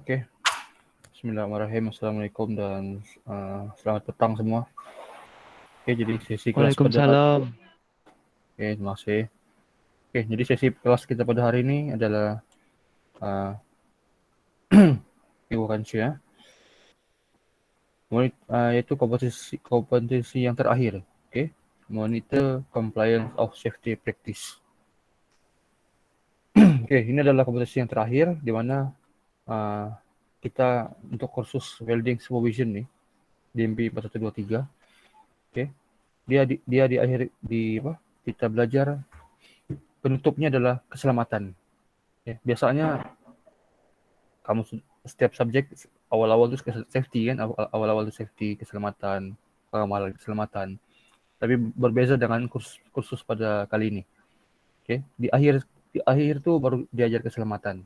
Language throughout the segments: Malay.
Oke, Bismillahirrahmanirrahim. Assalamualaikum dan selamat petang semua. Oke, jadi sesi kelas pada Waalaikumsalam. Oke, terima kasih. Oke, jadi sesi kelas kita pada hari ini adalah evaluasi ya. Yaitu kompetensi yang terakhir. Oke, monitor compliance of safety practice. Oke, ini adalah kompetensi yang terakhir di mana kita untuk kursus welding supervision nih DMP 4123. Oke. Dia di akhir kita belajar penutupnya adalah keselamatan. Ya, biasanya kamu setiap subjek awal-awal itu safety kan, awal-awal itu safety, keselamatan, pengamalan keselamatan. Tapi berbeza dengan kursus pada kali ini. Oke, di akhir tuh baru diajar keselamatan.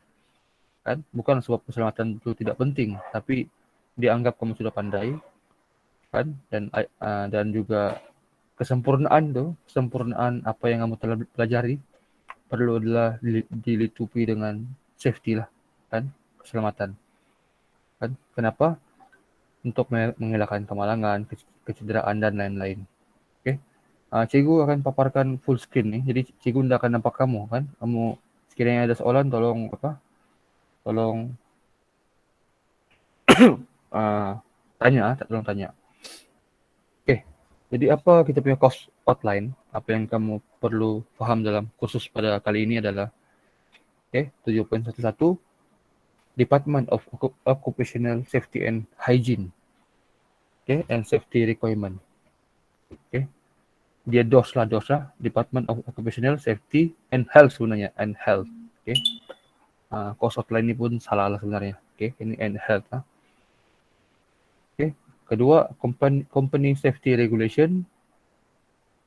Kan? Bukan sebab keselamatan itu tidak penting, tapi dianggap kamu sudah pandai kan, dan juga kesempurnaan apa yang kamu telah pelajari perlu adalah dilitupi dengan safety lah kan, keselamatan kan. Kenapa? Untuk mengelakkan kemalangan, kecederaan dan lain-lain. Oke. Cikgu akan paparkan full screen nih, jadi cikgu tidak akan nampak kamu kan. Kamu sekiranya ada soalan tolong tolong tanya. Oke. Jadi apa kita punya course outline? Apa yang kamu perlu paham dalam kursus pada kali ini adalah 7.11 Department of Occupational Safety and Hygiene. And safety requirement. Dia DOS lah, Department of Occupational Safety and Health sebenarnya, and Health. Course outline ini pun salah lah sebenarnya. Ini and Health. Kedua, company safety regulation.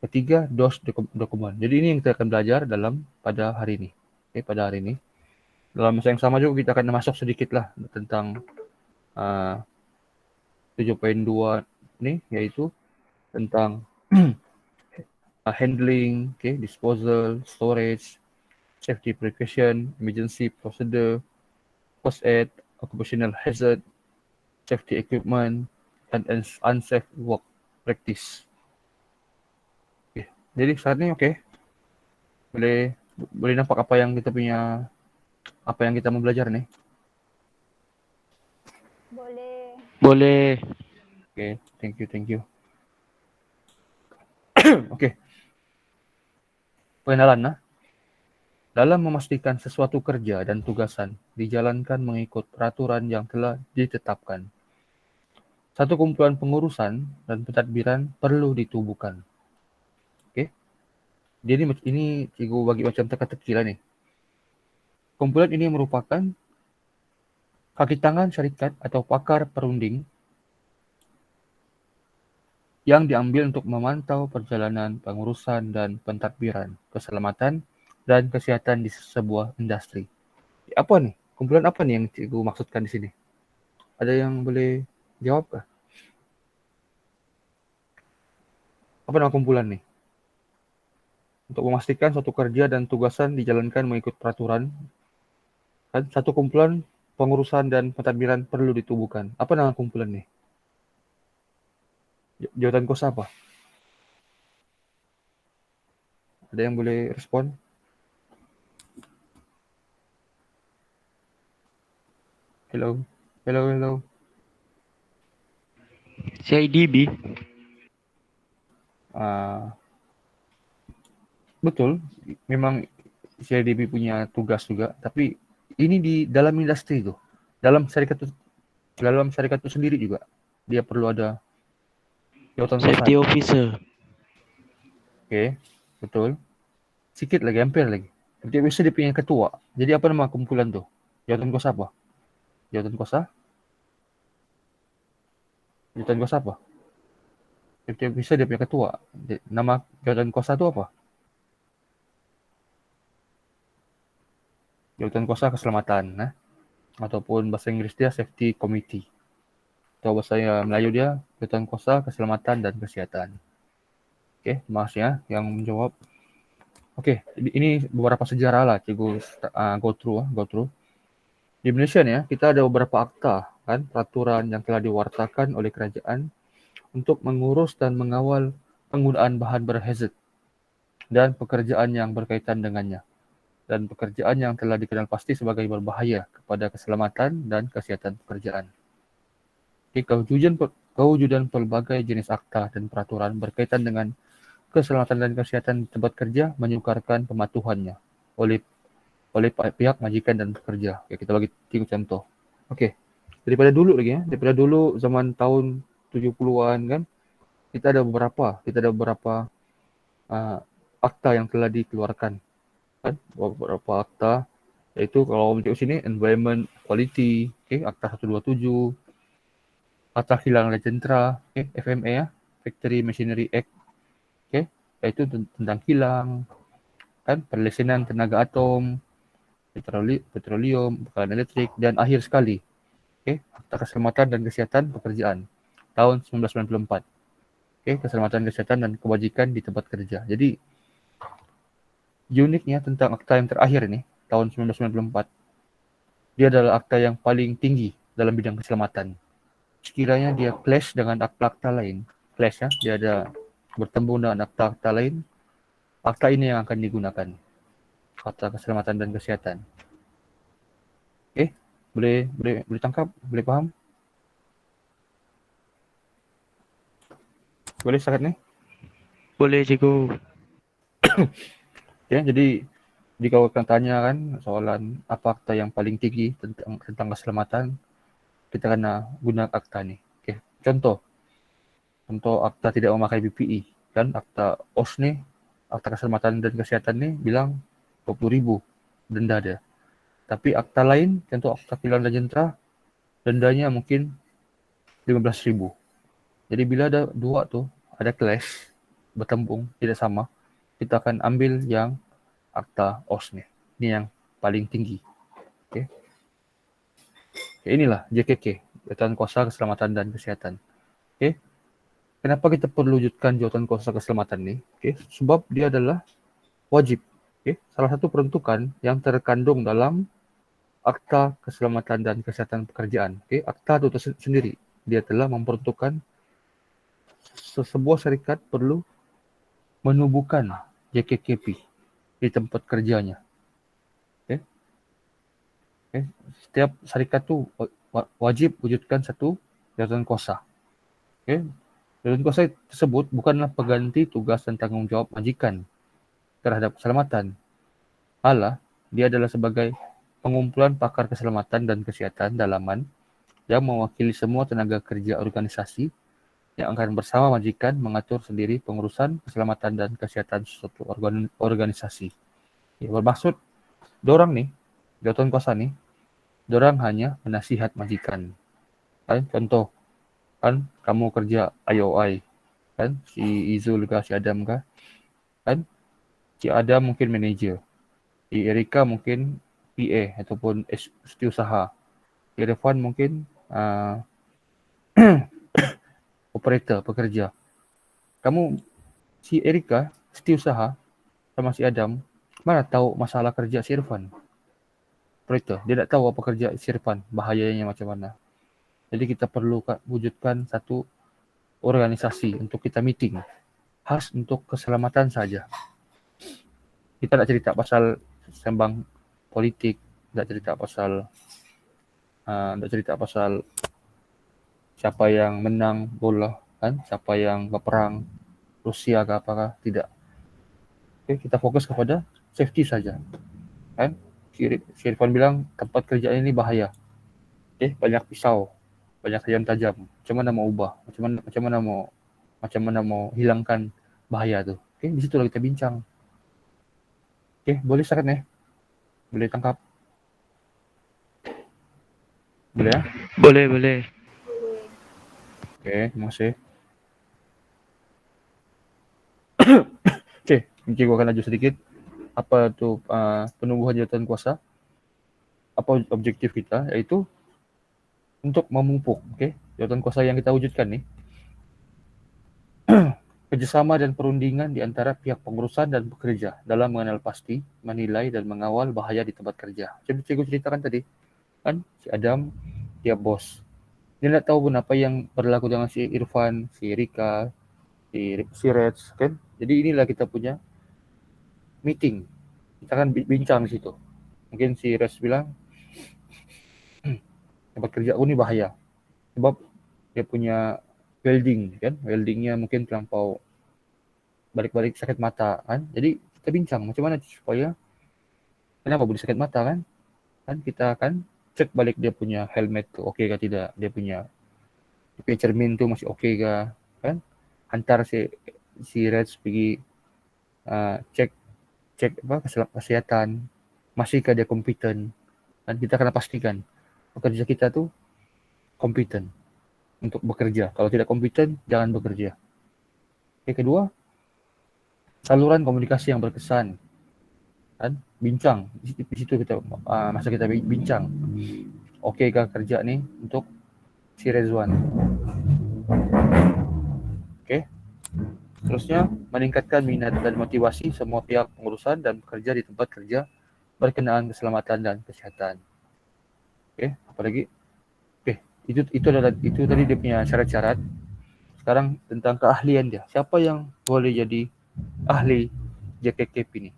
Ketiga, DOS dokumen. Jadi ini yang kita akan belajar pada hari ini. Pada hari ini. Dalam masa yang sama juga kita akan masuk sedikit lah tentang 7.2 nih, yaitu tentang handling, disposal, storage, safety precaution, emergency procedure, first aid, occupational hazard, safety equipment, and unsafe work practice. Jadi saat ini boleh nampak apa yang kita mau belajar nih? Boleh. Thank you. Pengenalan. Dalam memastikan sesuatu kerja dan tugasan dijalankan mengikut peraturan yang telah ditetapkan, satu kumpulan pengurusan dan pentadbiran perlu ditubuhkan. Jadi ini cikgu bagi macam teka-teki lah nih. Kumpulan ini merupakan kaki tangan syarikat atau pakar perunding yang diambil untuk memantau perjalanan pengurusan dan pentadbiran keselamatan dan kesehatan di sebuah industri. Apa nih? Kumpulan apa nih yang cikgu maksudkan di sini? Ada yang boleh jawab kah? Apa nama kumpulan nih? Untuk memastikan suatu kerja dan tugasan dijalankan mengikut peraturan, kan satu kumpulan pengurusan dan pentadbiran perlu ditubuhkan. Apa nama kumpulan nih? Jawatan kos apa? Ada yang boleh respon? Hello. CIDB. Betul, memang CIDB punya tugas juga, tapi ini di dalam industri tuh, dalam syarikat itu sendiri juga dia perlu ada jawatan Safety kosan. officer. Betul. Sikit lagi, hampir lagi. Dia biasa dia punya ketua. Jadi apa nama kumpulan tuh? Jawatan kos apa? Jawatan kos apa? Dia bisa dia punya ketua. Nama jawatan kosa itu apa? Jawatan kosa keselamatan, ataupun bahasa Inggris dia safety committee. Atau bahasa Melayu dia jawatan kosa keselamatan dan kesehatan. Terima kasih ya yang menjawab. Ini beberapa sejarah lah cikgu go through. Di Indonesia nih ya, kita ada beberapa akta kan, peraturan yang telah diwartakan oleh kerajaan untuk mengurus dan mengawal penggunaan bahan berhazard dan pekerjaan yang berkaitan dengannya, dan pekerjaan yang telah dikenal pasti sebagai berbahaya kepada keselamatan dan kesihatan pekerjaan. Jadi, kewujudan pelbagai jenis akta dan peraturan berkaitan dengan keselamatan dan kesihatan di tempat kerja menyukarkan pematuhannya oleh pihak majikan dan pekerja. Oke, kita bagi 3 contoh. Oke, daripada dulu lagi ya, daripada dulu zaman tahun 70-an kan, kita ada beberapa akta yang telah dikeluarkan kan, beberapa akta, yaitu kalau untuk sini Environment Quality, Akta 127, Akta Kilang Legendra, FMA ya, Factory Machinery Act, yaitu tentang kilang, kan, perlesenan tenaga atom, petroleum, bekalan elektrik, dan akhir sekali, Akta Keselamatan dan Kesehatan Pekerjaan tahun 1994. Keselamatan, kesehatan, dan kewajiban di tempat kerja. Jadi, uniknya tentang akta yang terakhir ini, tahun 1994, dia adalah akta yang paling tinggi dalam bidang keselamatan. Sekiranya dia clash dengan akta-akta lain, clash ya, dia ada bertemu dengan akta-akta lain, akta ini yang akan digunakan, akta keselamatan dan kesehatan. Boleh tangkap, boleh paham? Boleh sangat nih? Boleh, cikgu. Jadi jika akan tanya kan soalan apa akta yang paling tinggi tentang keselamatan, kita kena guna akta nih. Contoh akta tidak memakai PPE kan, akta OS nih, akta keselamatan dan kesehatan nih bilang 20.000 denda dia. Tapi akta lain, contoh akta Kilang Legendra, dendanya mungkin 15.000. Jadi bila ada dua tuh, ada clash, bertembung, tidak sama, kita akan ambil yang akta OS nih. Ini yang paling tinggi. Inilah JKK, Jabatan Kuasa Keselamatan dan Kesehatan. Kenapa kita perlu wujudkan Jabatan Kuasa Keselamatan ini? Sebab dia adalah wajib. Salah satu peruntukan yang terkandung dalam Akta Keselamatan dan Kesehatan Pekerjaan. Akta itu sendiri, dia telah memperuntukkan sebuah syarikat perlu menubuhkan JKKP di tempat kerjanya. Setiap syarikat tu wajib wujudkan satu jabatan kuasa. Jabatan kuasa tersebut bukanlah pengganti tugas dan tanggung jawab majikan terhadap keselamatan. Dia adalah sebagai pengumpulan pakar keselamatan dan kesihatan dalaman yang mewakili semua tenaga kerja organisasi yang akan bersama majikan mengatur sendiri pengurusan keselamatan dan kesihatan suatu organisasi. Bermaksud, dorang nih, jabatan kuasa nih, dorang hanya menasihat majikan. Contoh, kan kamu kerja IOI, kan si Izul kah, si Adam kah, kan si Adam mungkin manager, si Erika mungkin PA ataupun setiausaha, si Irfan mungkin operator, pekerja. Kamu, si Erika setiausaha sama si Adam, mana tahu masalah kerja si Irfan? Operator, dia tak tahu apa kerja si Irfan, bahayanya macam mana. Jadi kita perlu wujudkan satu organisasi untuk kita meeting, khas untuk keselamatan saja. Kita tak cerita pasal sembang politik, tak cerita pasal siapa yang menang bola, kan? Siapa yang berperang, Rusia ke apakah, tidak. Kita fokus kepada safety saja. Kan? Si Irfan bilang tempat kerja ini bahaya. Banyak pisau, banyak tajam. Macam mana mau ubah? Macam mana mau hilangkan bahaya tu? Di situ kita bincang. Boleh sangat nih? Boleh tangkap? Boleh ya? Boleh. Terima kasih. Cikgu akan lanjut sedikit. Apa tu penubuhan jabatan kuasa? Apa objektif kita? Iaitu untuk memupuk, jabatan kuasa yang kita wujudkan ni, kerjasama dan perundingan di antara pihak pengurusan dan pekerja dalam mengenal pasti, menilai dan mengawal bahaya di tempat kerja. Cikgu ceritakan tadi, kan si Adam dia bos, dia nggak tahu pun apa yang berlaku dengan si Irfan, si Rika, si Reds kan. Jadi inilah kita punya meeting, kita kan bincang di situ. Mungkin si Reds bilang tempat kerja aku ini bahaya sebab dia punya weldingnya mungkin terlampau balik-balik sakit mata kan. Jadi kita bincang macam mana supaya kenapa boleh sakit mata kan. Kita akan cek balik dia punya helmet tu okey ke tidak, dia punya cermin tu masih okey ke kan. Hantar si Reds pergi cek cek kesihatan, masihkah dia kompeten. Dan kita kena pastikan pekerja kita tu kompeten untuk bekerja. Kalau tidak kompeten, jangan bekerja. Kedua, saluran komunikasi yang berkesan. Kan? Bincang. Di situ kita masa kita bincang. Okey kerja ni untuk si Rezwan. Okey. Terusnya, meningkatkan minat dan motivasi semua pihak pengurusan dan bekerja di tempat kerja berkenaan keselamatan dan kesihatan. Okey, apa lagi? Okey, itu tadi dia punya syarat-syarat. Sekarang tentang keahlian dia. Siapa yang boleh jadi ahli JKKP ni?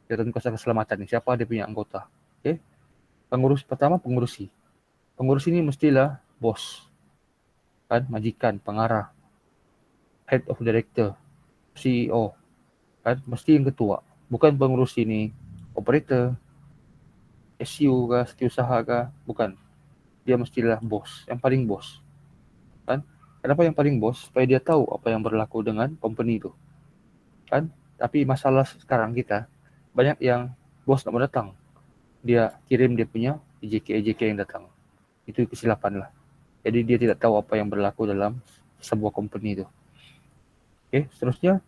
Jabatan Kuasa Keselamatan ni. Siapa dia punya anggota? Okey. Pertama pengurusi. Pengurusi ni mestilah bos. Kan, majikan, pengarah, head of director, CEO. Kan, mesti yang ketua. Bukan pengurusi ni operator, SU ke, setiausaha ke, bukan. Dia mestilah bos, yang paling bos. Kan? Kenapa yang paling bos? Supaya dia tahu apa yang berlaku dengan company tu. Kan? Tapi masalah sekarang kita, banyak yang bos nak mau datang. Dia kirim dia punya EJK yang datang. Itu kesilapan lah. Jadi dia tidak tahu apa yang berlaku dalam sebuah company tu. Okey, seterusnya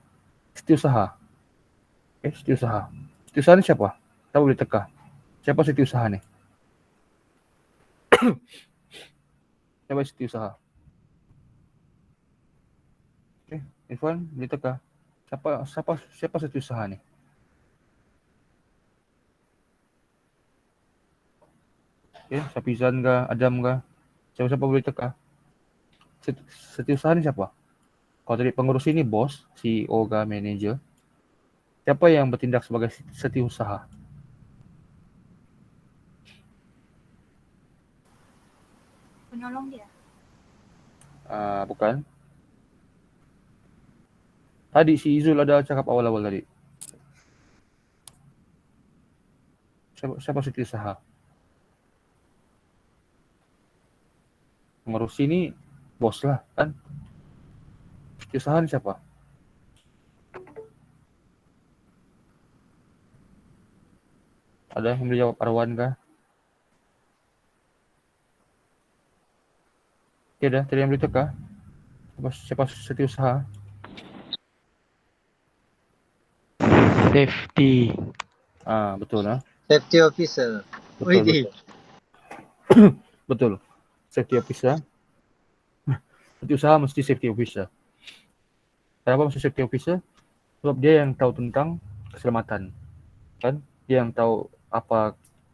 setiausaha. Setiausaha. Setiausaha ni siapa? Kita boleh teka. Siapa setiausaha ni? Siapa setiausaha? Okey, Irfan boleh teka. Siapa setiausaha ni? Okey, Sapizan ke, Adam ke? Siapa boleh teka? Setiausaha ni siapa? Kalau tadi pengurus ini bos, CEO ke, manager. Siapa yang bertindak sebagai setiausaha? Penolong dia. Bukan. Tadi si Izul ada cakap awal-awal tadi. Siapa setiausaha? Pengurus ini bos lah kan. Setiausaha ni siapa? Ada yang boleh jawab? Arwan kah? Okey dah, tadi yang boleh teka. Siapa setiausaha? Safety. Betul lah. Safety officer. Betul. Betul. Safety officer. Setiausaha mesti safety officer. Kenapa mesti safety officer? Sebab dia yang tahu tentang keselamatan. Kan? Dia yang tahu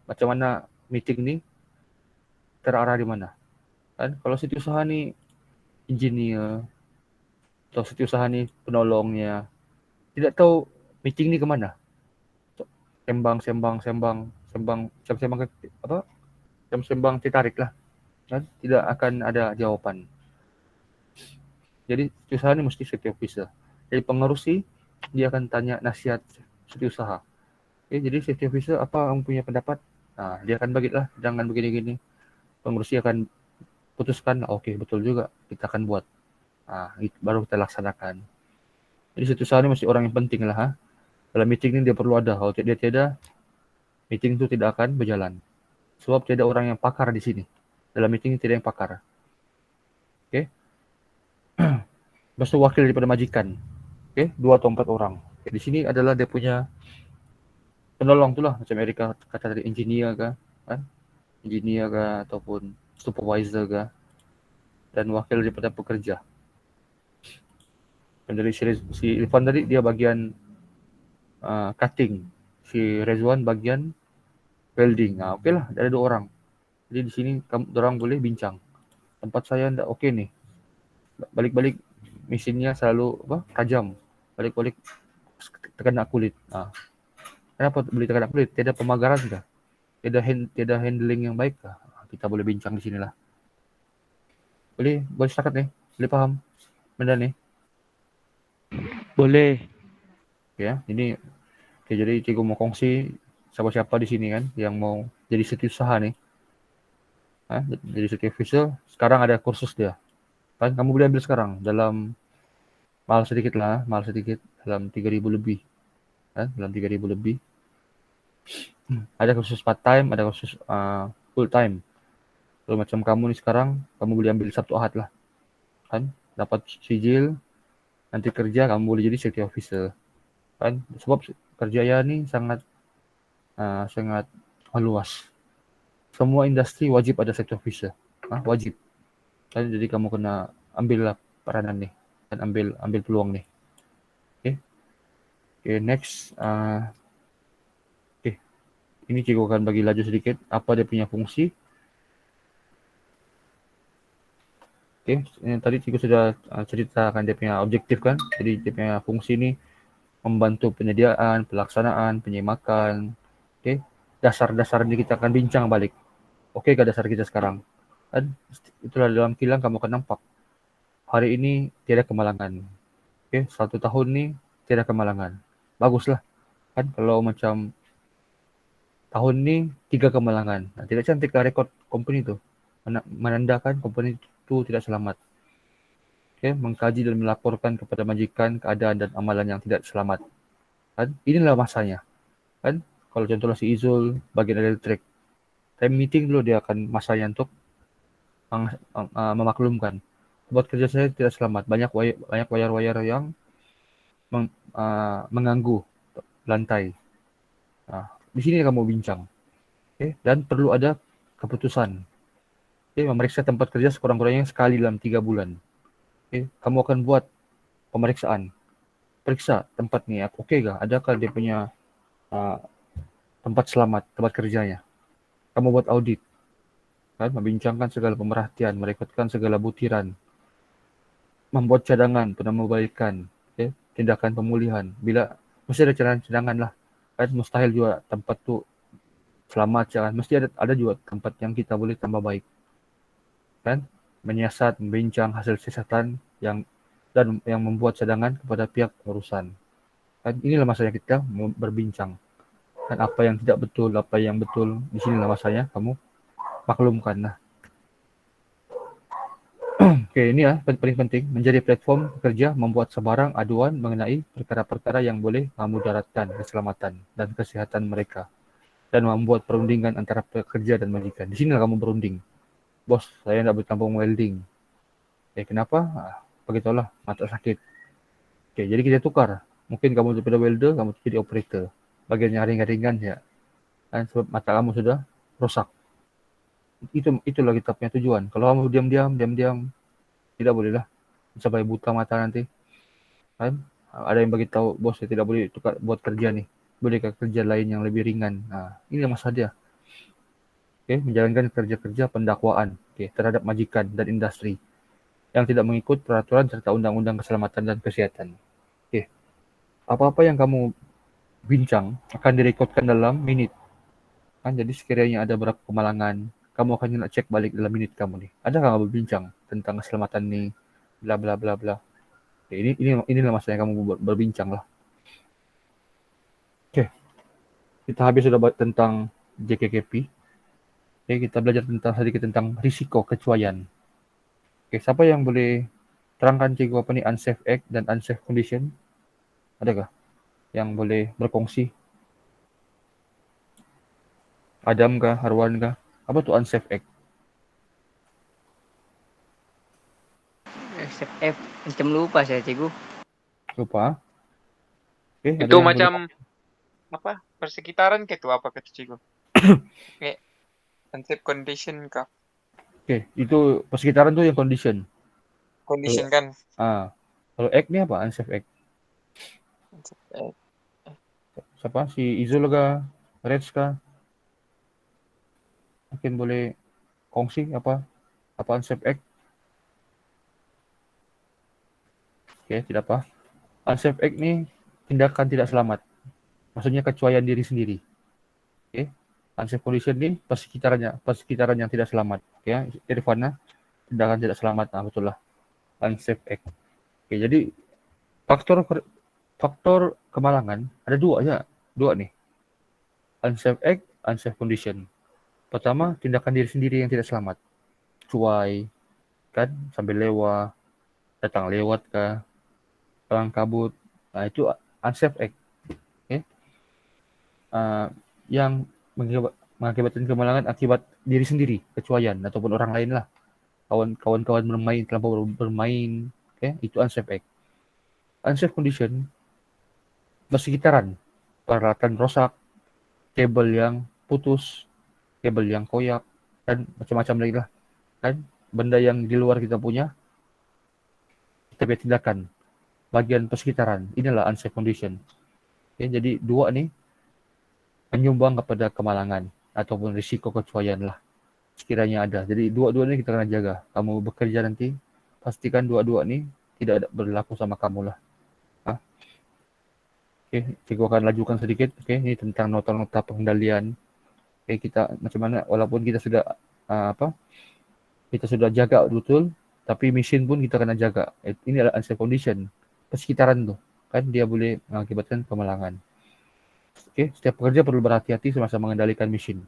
macam mana meeting ni terarah di mana. Kan? Kalau setiausaha ni engineer atau setiausaha ni penolongnya, tidak tahu meeting ni ke mana. Sembang tertarik lah. Kan? Tidak akan ada jawapan. Jadi setiausaha ni mesti safety officer. Jadi pengerusi dia akan tanya nasihat setiausaha. Jadi safety officer apa kamu punya pendapat? Dia akan bagilah, jangan begini-gini. Pengerusi akan putuskan, okey betul juga, kita akan buat. Baru kita laksanakan. Jadi setiausaha ni mesti orang yang penting lah. Dalam meeting ni dia perlu ada. Kalau dia tiada, meeting tu tidak akan berjalan. Sebab tiada orang yang pakar di sini. Dalam meeting ni tidak yang pakar. Okey. Lepas tu wakil daripada majikan. Okey, 2 atau 4 orang. Di sini adalah dia punya penolong tu lah. Macam Erika kata tadi, engineer ke. Kan? Engineer ke ataupun supervisor ke. Dan wakil daripada pekerja. Dan dari si Irfan tadi, dia bagian cutting. Si Rezwan bagian welding. Okey lah, ada 2 orang. Jadi di sini orang boleh bincang. Tempat saya ndak oke nih. Balik-balik mesinnya selalu tajam. Balik-balik terkena kulit. Kenapa boleh terkena kulit? Tidak pemagaran kah? Tidak handling yang baik kah? Kita boleh bincang di sinilah. Boleh sepakat nih. Boleh paham benda nih. Boleh. Ya, ini jadi cikgu mau kongsi siapa-siapa di sini kan yang mau jadi setiausaha nih. Jadi setiausaha sekarang ada kursus dia. Kan kamu boleh ambil sekarang dalam mahal sedikit dalam 3.000 lebih. Dalam 3.000 lebih. Ada kursus part time, ada kursus full time. Kalau macam kamu nih sekarang, kamu boleh ambil Sabtu Ahad lah. Kan dapat sijil, nanti kerja kamu boleh jadi security officer. Kan sebab kerja ya nih sangat meluas. Semua industri wajib ada security officer. Wajib. Kan jadi kamu kena ambil lah peranan nih dan ambil peluang nih. Oke, next. Ini cikgu akan bagi laju sedikit apa dia punya fungsi. Ini tadi cikgu sudah ceritakan dia punya objektif kan. Jadi dia punya fungsi ini membantu penyediaan, pelaksanaan, penyemakan. Dasar-dasar ini kita akan bincang balik. Oke ke dasar kita sekarang? Kan itulah dalam kilang kamu akan nampak. Hari ini tiada kemalangan. 1 tahun ini tiada kemalangan. Baguslah. Kan kalau macam tahun ini 3 kemalangan. Tidak cantiklah rekod company itu. Menandakan company itu tidak selamat. Mengkaji dan melaporkan kepada majikan keadaan dan amalan yang tidak selamat. Kan? Inilah masanya. Kan? Kalau contohnya si Izul bagian elektrik. Time meeting dulu dia akan masanya untuk memaklumkan. Buat kerja saya tidak selamat. Banyak wayar-wayar yang mengganggu lantai. Di sini kamu bincang. Dan perlu ada keputusan. Memeriksa tempat kerja sekurang-kurangnya sekali dalam 3 bulan. Kamu akan buat pemeriksaan. Periksa tempat ni oke kah? Adakah dia punya tempat selamat, tempat kerjanya? Kamu buat audit. Kan? Membincangkan segala pemerhatian, merekodkan segala butiran. Membuat cadangan, penambahbaikan, tindakan pemulihan. Bila mesti ada cadangan lah. Kan mustahil juga tempat tu selamat jangan. Mesti ada juga tempat yang kita boleh tambah baik. Kan? Menyiasat, membincang hasil siasatan yang membuat cadangan kepada pihak urusan. Kan inilah masanya kita berbincang. Kan apa yang tidak betul, apa yang betul, di sinilah masanya kamu maklumkan lah. Oke, ini ya paling penting menjadi platform pekerja membuat sebarang aduan mengenai perkara-perkara yang boleh memudaratkan keselamatan dan kesehatan mereka dan membuat perundingan antara pekerja dan majikan. Di sinilah kamu berunding. Bos, saya tidak bertampung welding. Kenapa? Begitulah, mata sakit. Jadi kita tukar. Mungkin kamu daripada welder, kamu jadi operator. Bagian yang ringan-ringan ya. Dan sebab mata kamu sudah rosak. Itulah kita punya tujuan. Kalau kamu diam-diam, tidak bolehlah. Sampai buta mata nanti. Kan? Ada yang bagi tahu, bos saya tidak boleh tukar buat kerja nih. Bolehkah kerja lain yang lebih ringan? Ini masalah dia. Menjalankan kerja-kerja pendakwaan terhadap majikan dan industri yang tidak mengikut peraturan serta undang-undang keselamatan dan kesehatan. Apa-apa yang kamu bincang akan direkodkan dalam minit. Kan jadi sekiranya ada berapa kemalangan, kamu akan nak cek balik dalam minit kamu nih. Adakah kamu berbincang tentang keselamatan nih, bla bla bla bla. Inilah masanya kamu berbincang lah. Kita habis sudah tentang JKKP. Kita belajar sedikit tentang risiko kecuaian. Siapa yang boleh terangkan cikgu apa nih unsafe act dan unsafe condition? Adakah yang boleh berkongsi? Adam kah, Harwan kah? Apa tuh unsafe act? F macam lupa saya cikgu. Lupa. Itu macam apa? Persekitaran ke itu apa kata cikgu? Unsafe condition kah? Itu persekitaran tuh yang condition. Condition kan. Kalau act ni apa? Unsafe act. Siapa? Si Izul kah? Reds kah? Mungkin boleh kongsi apa unsafe act? Oke, tidak apa. Unsafe act nih tindakan tidak selamat. Maksudnya kecuaian diri sendiri. Oke. Unsafe condition nih persekitaran yang tidak selamat. Oke, Irfana, tindakan tidak selamat. Nah, betul lah. Unsafe act. Oke, jadi faktor kemalangan ada dua nih. Unsafe act, unsafe condition. Pertama, tindakan diri sendiri yang tidak selamat. Cuai, kan, sambil lewat, datang lewat kah, kelang kabut. Nah, itu unsafe act. Okay? Yang mengakibatkan kemalangan akibat diri sendiri, kecuaian ataupun orang lain lah. Kawan-kawan bermain, terlampau bermain, okay? Itu unsafe act. Unsafe condition, persekitaran, peralatan rusak, kabel yang putus, kabel yang koyak, dan macam-macam lagi lah. Kan? Benda yang di luar kita punya, kita punya tindakan. Bagian persekitaran, inilah unsafe condition. Okay, jadi dua nih menyumbang kepada kemalangan ataupun risiko kecuaian lah sekiranya ada. Jadi dua-dua ini kita kena jaga. Kamu bekerja nanti, pastikan dua-dua nih tidak ada berlaku sama kamu lah. Oke, cikgu akan lajukan sedikit. Oke, ini tentang nota-nota pengendalian. Oke, kita macam mana walaupun kita sudah kita sudah jaga betul, tapi mesin pun kita kena jaga. Ini adalah unsafe condition. Persekitaran tuh, kan dia boleh mengakibatkan kemalangan. Oke, setiap pekerja perlu berhati-hati semasa mengendalikan mesin.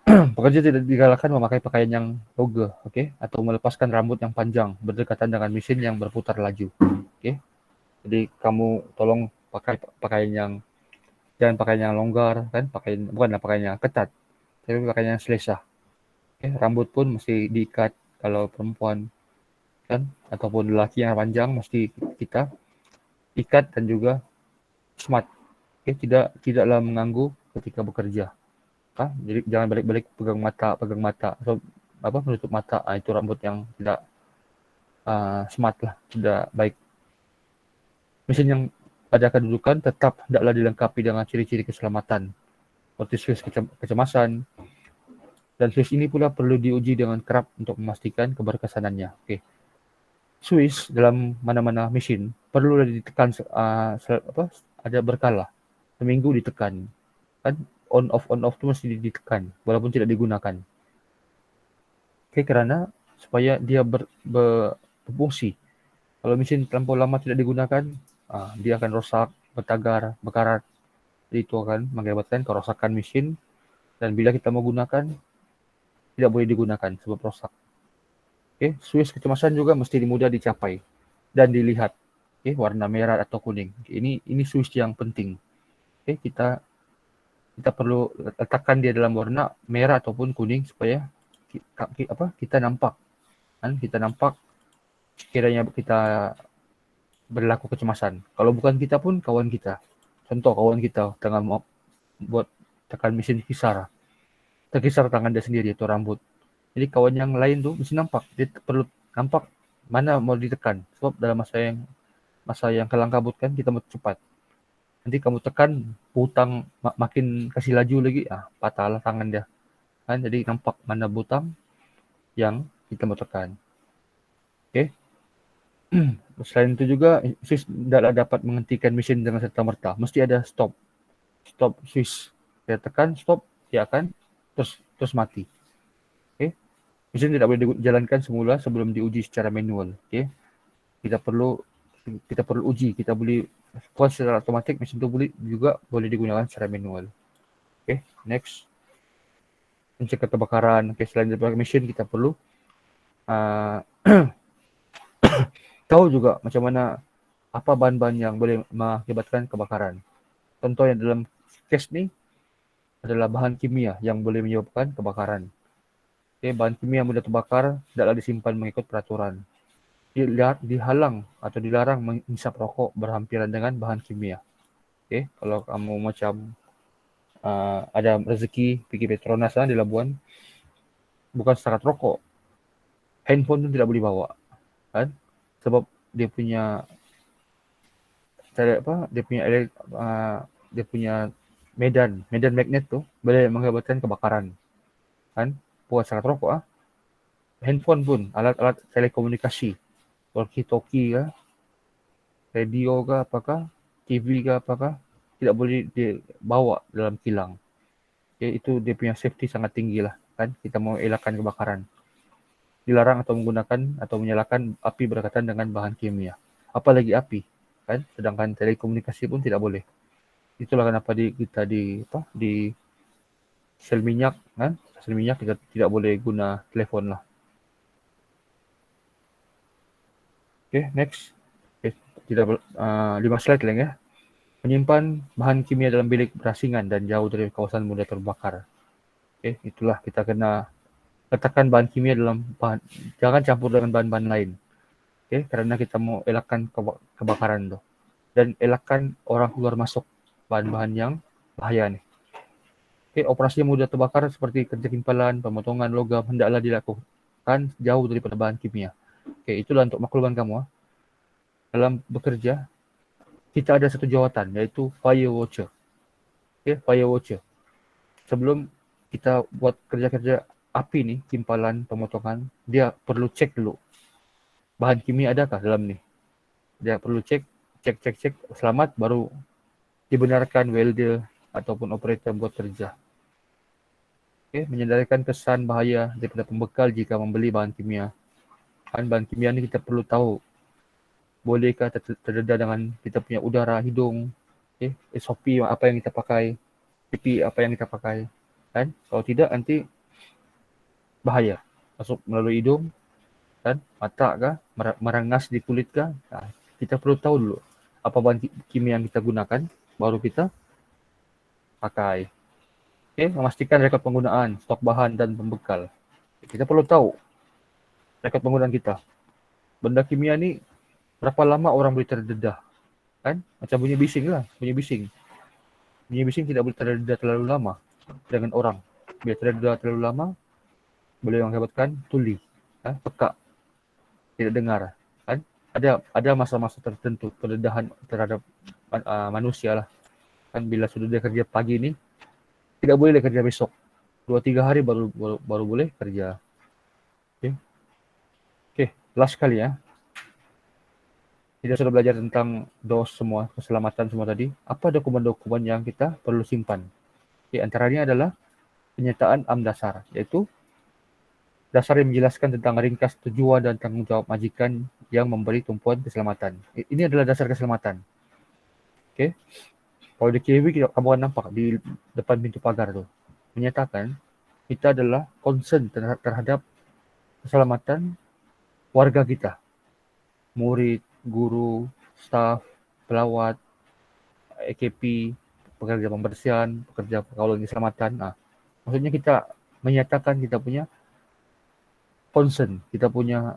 Pekerja tidak digalakkan memakai pakaian yang toge, oke, atau melepaskan rambut yang panjang berdekatan dengan mesin yang berputar laju. Oke. Jadi kamu tolong pakai jangan pakaian yang longgar, kan? Bukanlah pakaian yang ketat, tapi pakaian yang selesa. Oke, rambut pun mesti diikat kalau perempuan, kan? Ataupun lelaki yang panjang mesti kita ikat dan juga smart. Oke, tidaklah mengganggu ketika bekerja. Jadi jangan balik-balik pegang mata atau menutup mata. Itu rambut yang tidak smart lah, tidak baik. Mesin yang pada kedudukan tetap hendaklah dilengkapi dengan ciri-ciri keselamatan seperti switch kecemasan, dan switch ini pula perlu diuji dengan kerap untuk memastikan keberkesanannya. Oke. Switch dalam mana-mana mesin perlu ditekan ada berkala. Seminggu ditekan. Kan on off itu mesti ditekan walaupun tidak digunakan. Oke, karena supaya dia berfungsi. Kalau mesin terlampau lama tidak digunakan, dia akan rusak, bertagar, berkarat. Itu akan mengakibatkan kerusakan mesin, dan bila kita mau gunakan tidak boleh digunakan sebab rusak. Oke, switch kecemasan juga mesti mudah dicapai dan dilihat. Oke, warna merah atau kuning. Oke, ini switch yang penting. Oke, kita perlu letakkan dia dalam warna merah ataupun kuning supaya kita nampak. Kan kita nampak sekiranya kita berlaku kecemasan. Kalau bukan kita pun kawan kita. Contoh kawan kita tengah mau buat tekan mesin terkisar tangan dia sendiri itu rambut. Jadi kawan yang lain tuh mesti nampak. Dia perlu nampak mana mau ditekan. Sebab dalam masa yang kelang kabut kan kita mau cepat. Nanti kamu tekan butang makin kasih laju lagi, patahlah tangan dia. Kan jadi nampak mana butang yang kita mau tekan. Oke. Selain itu juga switch tidak dapat menghentikan mesin dengan serta-merta. Mesti ada stop switch. Kita tekan stop, dia akan terus mati. Oke. Mesin tidak boleh dijalankan semula sebelum diuji secara manual. Oke. Kita perlu uji, kita boleh buat secara otomatis, mesin itu juga boleh digunakan secara manual. Oke, next. Mencegah kebakaran. Oke, selain daripada mesin kita perlu tahu juga macam mana apa bahan-bahan yang boleh mengakibatkan kebakaran. Contohnya dalam case ini adalah bahan kimia yang boleh menyebabkan kebakaran. Oke, bahan kimia yang mudah terbakar tidaklah disimpan mengikut peraturan. Dihalang atau dilarang menghisap rokok berhampiran dengan bahan kimia. Oke, kalau kamu macam ada rezeki pergi Petronas di Labuan, bukan setakat rokok, handphone pun tidak boleh bawa, kan? Sebab dia punya medan magnet tuh boleh mengakibatkan kebakaran, kan? bukan sangat rokok handphone pun, alat-alat telekomunikasi, walkie-talkie kah, radio kah, apakah, TV kah, apakah, tidak boleh dibawa dalam kilang. Itu dia punya safety sangat tinggi lah, kan? Kita mau elakkan kebakaran. Dilarang atau menggunakan atau menyalakan api berkaitan dengan bahan kimia. Apalagi api, kan? Sedangkan telekomunikasi pun tidak boleh. Itulah kenapa kita di sel minyak, kan? Sel minyak kita tidak boleh guna telepon lah. Oke, next. Tidak 5 slide lagi ya. Menyimpan bahan kimia dalam bilik berasingan dan jauh dari kawasan mudah terbakar. Itulah kita kena letakkan bahan kimia dalam bahan, jangan campur dengan bahan-bahan lain. Karena kita mau elakkan kebakaran tuh. Dan elakkan orang keluar masuk bahan-bahan yang bahaya nih. Operasi yang mudah terbakar seperti kerja kimpalan, pemotongan logam hendaklah dilakukan jauh daripada bahan kimia. Itulah untuk makluman kamu. Dalam bekerja, kita ada satu jawatan, yaitu fire watcher. Fire watcher. Sebelum kita buat kerja-kerja api nih, kimpalan, pemotongan, dia perlu cek dulu. Bahan kimia adakah dalam nih? Dia perlu cek, selamat, baru dibenarkan welder ataupun operator buat kerja. Menyadarkan kesan bahaya daripada pembekal jika membeli bahan kimia. Bahan kimia ni kita perlu tahu, bolehkah terdedah dengan kita punya udara, hidung, SOP apa yang kita pakai, PP apa yang kita pakai, kan? Kalau tidak nanti bahaya, masuk melalui hidung, kan? Mata kah, merangas di kulit kah? Nah, kita perlu tahu dulu apa bahan kimia yang kita gunakan, baru kita pakai. Memastikan rekod penggunaan, stok bahan dan pembekal. Kita perlu tahu rekod penggunaan kita. Benda kimia ni berapa lama orang boleh terdedah, kan? Macam bunyi bising lah, bunyi bising. Bunyi bising tidak boleh terdedah terlalu lama dengan orang. Bila terdedah terlalu lama, boleh mengakibatkan tuli, pekak, tidak dengar, kan? Ada masa-masa tertentu terdedahan terhadap manusia lah, kan? Bila sudah dia kerja pagi ni, tidak boleh dia kerja besok. 2-3 hari baru boleh kerja. Last kali ya. Kita sudah belajar tentang DOS semua, keselamatan semua tadi. Apa dokumen-dokumen yang kita perlu simpan? Antaranya adalah penyertaan AM dasar, yaitu dasar yang menjelaskan tentang ringkas tujuan dan tanggungjawab majikan yang memberi tumpuan keselamatan. Ini adalah dasar keselamatan. Kalau di KW kamu akan nampak di depan pintu pagar tu, menyatakan kita adalah concern terhadap keselamatan warga kita. Murid, guru, staf, pelawat, AKP, pekerja pembersihan, pekerja kawalan keselamatan. Maksudnya kita menyatakan kita punya concern, kita punya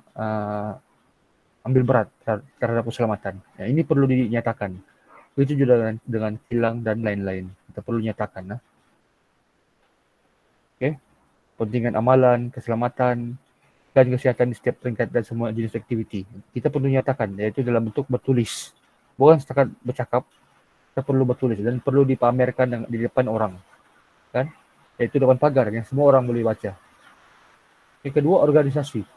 ambil berat terhadap keselamatan. Ini perlu dinyatakan. Itu juga dengan kilang dan lain-lain. Kita perlu nyatakan. Pentingan amalan, keselamatan, dan kesihatan di setiap peringkat dan semua jenis aktiviti. Kita perlu nyatakan, yaitu dalam bentuk bertulis. Bukan setakat bercakap, kita perlu bertulis dan perlu dipamerkan di depan orang. Kan? Yaitu depan pagar yang semua orang boleh baca. Yang kedua, organisasi.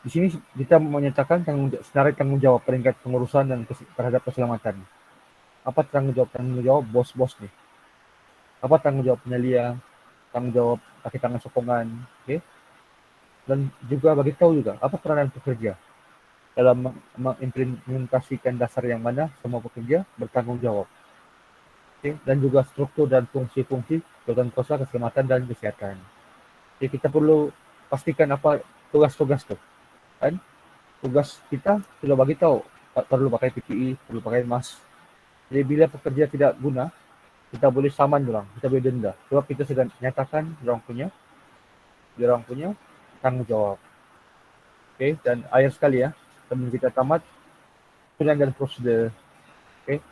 Di sini kita menyatakan senarai tanggung jawab peringkat pengurusan dan terhadap keselamatan. Apa tanggung jawab bos-bos nih? Apa tanggung jawab penyelia? Tanggung jawab kaki tangan sokongan, dan juga bagi tahu juga apa peranan pekerja dalam mengimplementasikan dasar yang mana semua pekerja bertanggung jawab, dan juga struktur dan fungsi-fungsi jabatan kuasa keselamatan dan kesihatan. Kita perlu pastikan apa tugas-tugas tu, kan? Tugas kita sudah bagi tahu, perlu pakai PPE, perlu pakai mask. Jadi bila pekerja tidak guna, kita boleh saman orang, kita boleh denda. Sebab kita sudah nyatakan orang punya tanggung jawab. Dan akhir sekali ya, sebelum kita tamat, susunan dan prosedur.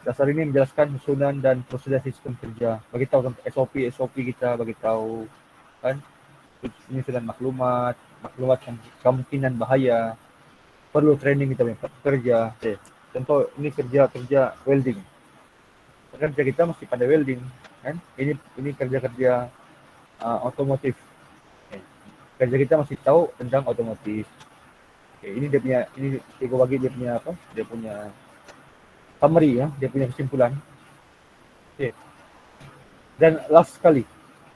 Dasar ini menjelaskan susunan dan prosedur sistem kerja. Bagi tahu tentang SOP kita, bagi tahu, kan? Ini sudah maklumat kemungkinan bahaya. Perlu training kita punya pekerja. Contoh ini kerja welding. Kerja kita mesti pandai welding, kan? Ini kerja otomotif. Okay. Kerja kita masih tahu tentang otomotif. Okay. Ini dia punya, ini cikgu bagi dia punya apa? Dia punya summary ya, dia punya kesimpulan. Okay. Dan last sekali,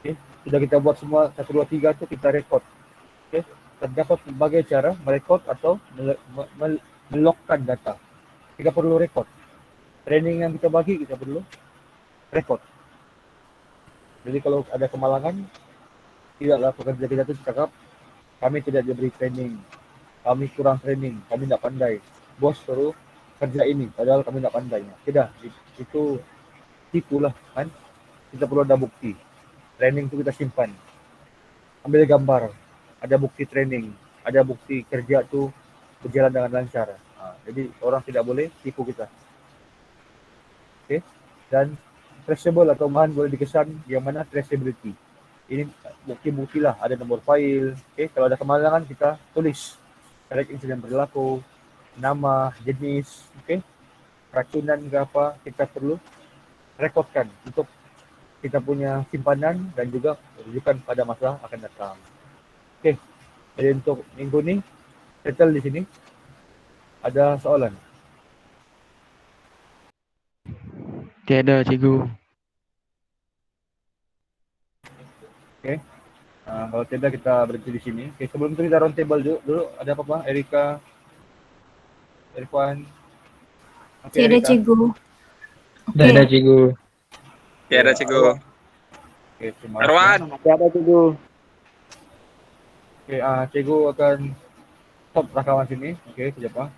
okay, sudah kita buat semua 1, 2, 3 tu kita rekod. Okay. Terdapat berbagai cara merekod atau melokkan data. Kita perlu rekod. Training yang kita bagi kita perlu rekod. Jadi kalau ada kemalangan, tidaklah pekerja kita tu cakap kami tidak diberi training, kami kurang training, kami tidak pandai. Bos suruh kerja ini, padahal kami tidak pandai. Tidak, itu tipulah kan. Kita perlu ada bukti. Training itu kita simpan. Ambil gambar, ada bukti training, ada bukti kerja tu berjalan dengan lancar. Jadi orang tidak boleh tipu kita. Okay. Dan traceable atau bahan boleh dikesan yang mana traceability. Ini bukti-bukti lah, ada nomor file. Okay. Kalau ada kemalangan kita tulis correct insiden berlaku, nama, jenis, okay. Racunan ke apa, kita perlu rekodkan untuk kita punya simpanan dan juga rujukan pada masa akan datang. Okey. Jadi untuk minggu ni settle di sini. Ada soalan? Tiada, cikgu. Okey. Kalau tidak kita berhenti di sini. Okey, sebelum itu kita round table dulu. Ada apa-apa? Erika, Irfan. Okay, Tiada Erika. cikgu. Dah ada cikgu. Tiada cikgu. Okey, terima kasih. Arwan. Tiada cikgu. Okey, cikgu akan stop rakaman sini. Okey, sekejap.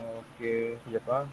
Okey, sekejap.